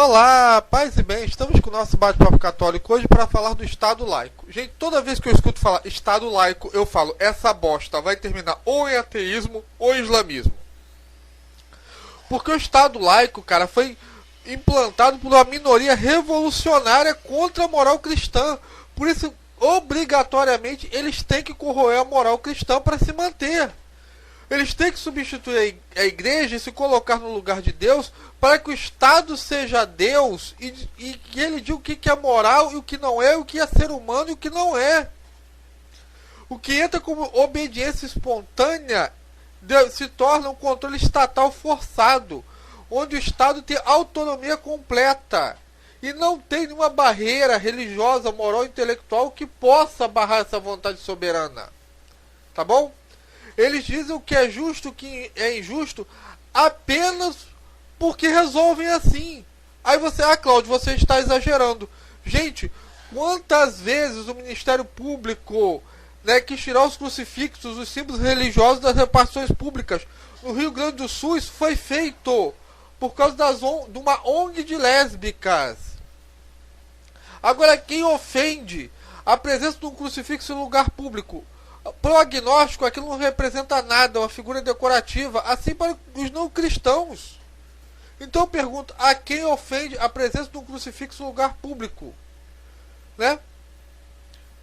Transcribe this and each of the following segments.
Olá, paz e bem, estamos com o nosso bate-papo católico hoje para falar do Estado laico. Gente, toda vez que eu escuto falar Estado laico, eu falo, essa bosta vai terminar ou em ateísmo ou em islamismo. Porque o Estado laico, cara, foi implantado por uma minoria revolucionária contra a moral cristã. Por isso, obrigatoriamente, eles têm que corroer a moral cristã para se manter. Eles têm que substituir a igreja e se colocar no lugar de Deus para que o Estado seja Deus e que ele diga o que é moral e o que não é, o que é ser humano e o que não é. O que entra como obediência espontânea se torna um controle estatal forçado, onde o Estado tem autonomia completa e não tem nenhuma barreira religiosa, moral, intelectual que possa barrar essa vontade soberana. Tá bom? Eles dizem o que é justo, o que é injusto, apenas porque resolvem assim. Aí você, Cláudio, você está exagerando. Gente, quantas vezes o Ministério Público, quis tirar os crucifixos, os símbolos religiosos das repartições públicas? No Rio Grande do Sul isso foi feito por causa de uma ONG de lésbicas. Agora, quem ofende a presença de um crucifixo em lugar público? Para o agnóstico, aquilo não representa nada, é uma figura decorativa, assim para os não cristãos. Então eu pergunto, a quem ofende a presença de um crucifixo em lugar público?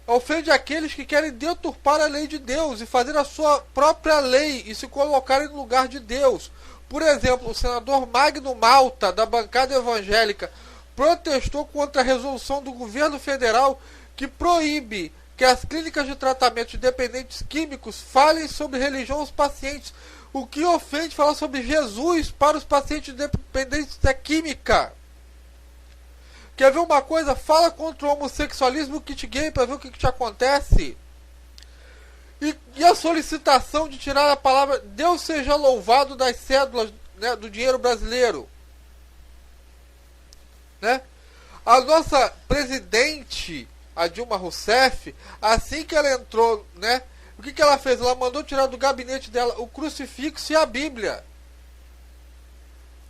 Ofende aqueles que querem deturpar a lei de Deus e fazer a sua própria lei e se colocarem no lugar de Deus. Por exemplo, o senador Magno Malta, da bancada evangélica, protestou contra a resolução do governo federal que proíbe que as clínicas de tratamento de dependentes químicos falem sobre religião aos pacientes. O que ofende falar sobre Jesus para os pacientes dependentes da química? Quer ver uma coisa? Fala contra o homossexualismo e o kit gay para ver o que te acontece. E a solicitação de tirar a palavra Deus seja louvado das cédulas, do dinheiro brasileiro. A nossa presidente, a Dilma Rousseff, assim que ela entrou, o que ela fez? Ela mandou tirar do gabinete dela o crucifixo e a Bíblia.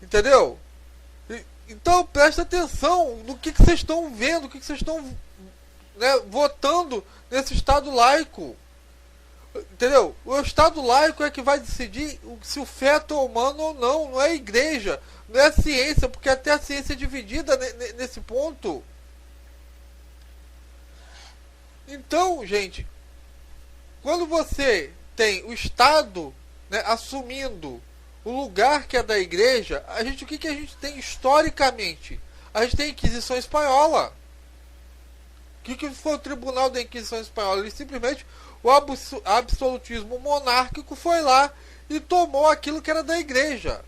Entendeu? Então presta atenção no que vocês estão vendo, o que vocês estão votando nesse Estado laico. Entendeu? O Estado laico é que vai decidir se o feto é humano ou não, não é a igreja, não é a ciência, porque até a ciência é dividida nesse ponto. Então, gente, quando você tem o Estado assumindo o lugar que é da igreja, o que a gente tem historicamente? A gente tem a Inquisição Espanhola. O que foi o Tribunal da Inquisição Espanhola? Ele simplesmente, o absolutismo monárquico foi lá e tomou aquilo que era da igreja.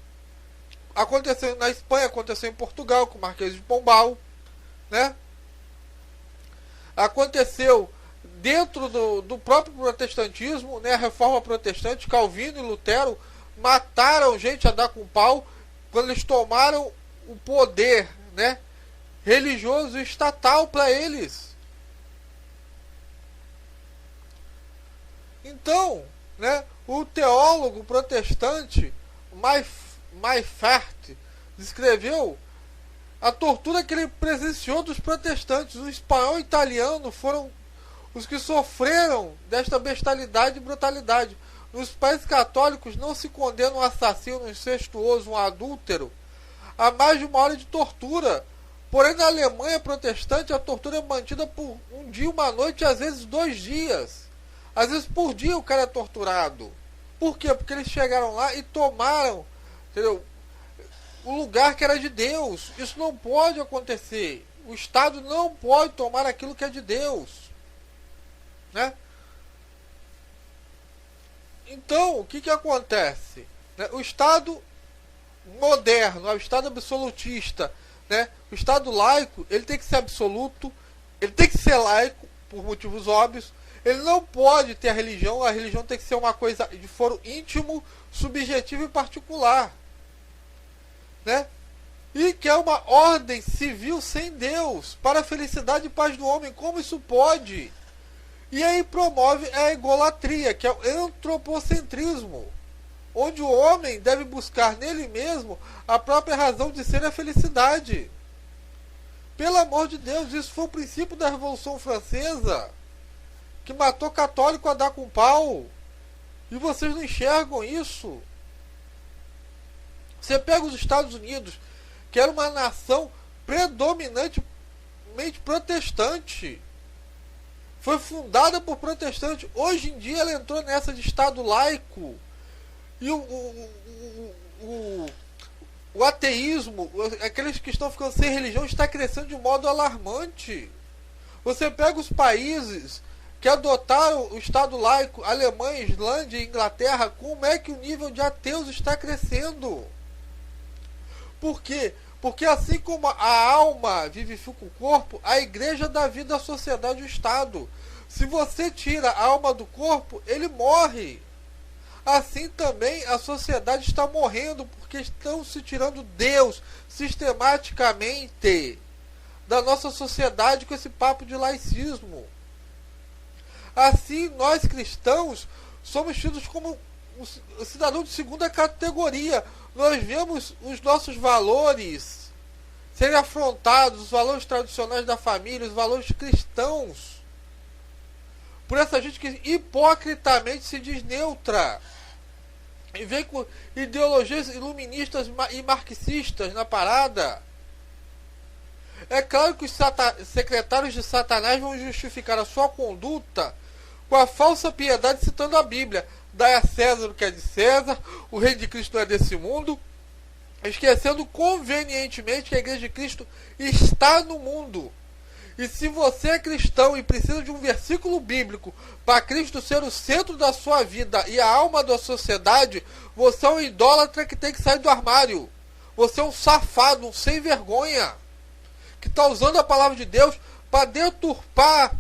Aconteceu na Espanha, aconteceu em Portugal com o Marquês de Pombal, Aconteceu dentro do próprio protestantismo, a reforma protestante, Calvino e Lutero mataram gente a dar com pau quando eles tomaram o poder religioso e estatal para eles. Então, o teólogo protestante Maifert descreveu a tortura que ele presenciou dos protestantes. O espanhol e o italiano foram os que sofreram desta bestialidade e brutalidade. Nos países católicos não se condena um assassino, um incestuoso, um adúltero a mais de 1 hora de tortura. Porém, na Alemanha protestante, a tortura é mantida por 1 dia, 1 noite, e às vezes 2 dias. Às vezes por dia o cara é torturado. Por quê? Porque eles chegaram lá e tomaram, entendeu, o lugar que era de Deus. Isso não pode acontecer. O Estado não pode tomar aquilo que é de Deus. Então, o que acontece? O Estado moderno, o Estado absolutista, o Estado laico, ele tem que ser absoluto, ele tem que ser laico, por motivos óbvios. Ele não pode ter a religião tem que ser uma coisa de foro íntimo, subjetivo e particular. E que é uma ordem civil sem Deus, para a felicidade e paz do homem. Como isso pode? E aí promove a egolatria, que é o antropocentrismo, onde o homem deve buscar nele mesmo a própria razão de ser a felicidade. Pelo amor de Deus, isso foi o princípio da Revolução Francesa, que matou católico a dar com pau. E vocês não enxergam isso. Você pega os Estados Unidos, que era uma nação predominantemente protestante. Foi fundada por protestantes. Hoje em dia ela entrou nessa de Estado laico. E o ateísmo, aqueles que estão ficando sem religião, está crescendo de um modo alarmante. Você pega os países que adotaram o Estado laico, Alemanha, Islândia e Inglaterra, como é que o nível de ateus está crescendo? Por quê? Porque assim como a alma vivifica o corpo, a igreja dá vida à sociedade e ao Estado. Se você tira a alma do corpo, ele morre. Assim também a sociedade está morrendo, porque estão se tirando Deus sistematicamente da nossa sociedade com esse papo de laicismo. Assim, nós cristãos somos tidos como um cidadão de segunda categoria. Nós vemos os nossos valores serem afrontados, os valores tradicionais da família, os valores cristãos, por essa gente que hipocritamente se diz neutra e vem com ideologias iluministas e marxistas na parada. É claro que os secretários de Satanás vão justificar a sua conduta com a falsa piedade citando a Bíblia. Dai a César o que é de César, o reino de Cristo não é desse mundo, esquecendo convenientemente que a igreja de Cristo está no mundo. E se você é cristão e precisa de um versículo bíblico para Cristo ser o centro da sua vida e a alma da sociedade, você é um idólatra que tem que sair do armário. Você é um safado, um sem vergonha, que está usando a palavra de Deus para deturpar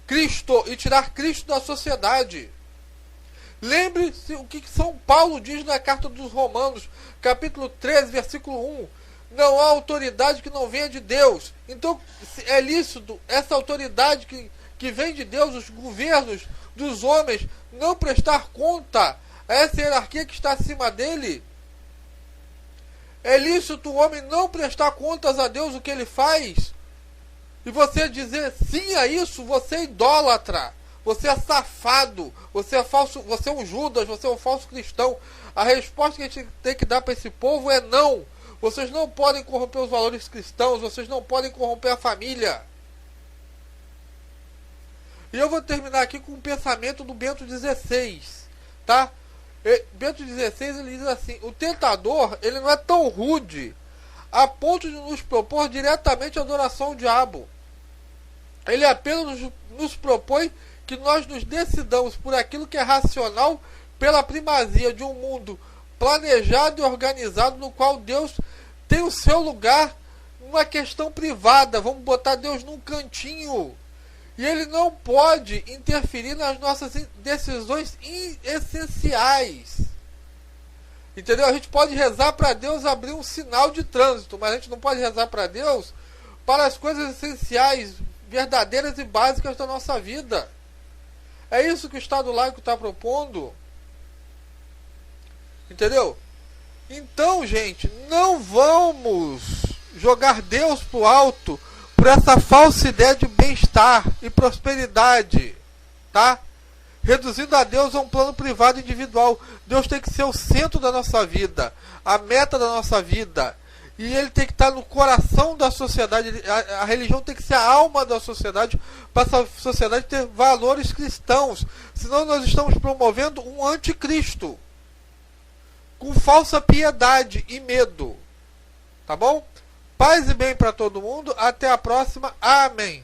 Cristo e tirar Cristo da sociedade. Lembre-se o que São Paulo diz na carta dos Romanos, capítulo 13, versículo 1. Não há autoridade que não venha de Deus. Então é lícito essa autoridade que vem de Deus, os governos dos homens, não prestar conta a essa hierarquia que está acima dele? É lícito o homem não prestar contas a Deus o que ele faz? E você dizer sim a isso? Você é idólatra, você é safado, você é falso, você é um Judas, você é um falso cristão. A resposta que a gente tem que dar para esse povo é não. Vocês não podem corromper os valores cristãos, vocês não podem corromper a família. E eu vou terminar aqui com um pensamento do Bento XVI, tá? Bento XVI, ele diz assim: o tentador, ele não é tão rude a ponto de nos propor diretamente a adoração ao diabo. Ele apenas nos propõe que nós nos decidamos por aquilo que é racional, pela primazia de um mundo planejado e organizado, no qual Deus tem o seu lugar numa questão privada. Vamos botar Deus num cantinho. E ele não pode interferir nas nossas decisões essenciais. Entendeu? A gente pode rezar para Deus abrir um sinal de trânsito, mas a gente não pode rezar para Deus para as coisas essenciais, verdadeiras e básicas da nossa vida. É isso que o Estado laico está propondo. Entendeu? Então, gente, não vamos jogar Deus pro alto por essa falsa ideia de bem-estar e prosperidade, tá? Reduzindo a Deus a um plano privado individual. Deus tem que ser o centro da nossa vida, a meta da nossa vida. E ele tem que estar no coração da sociedade. A religião tem que ser a alma da sociedade, para essa sociedade ter valores cristãos. Senão nós estamos promovendo um anticristo, com falsa piedade e medo. Tá bom? Paz e bem para todo mundo. Até a próxima. Amém.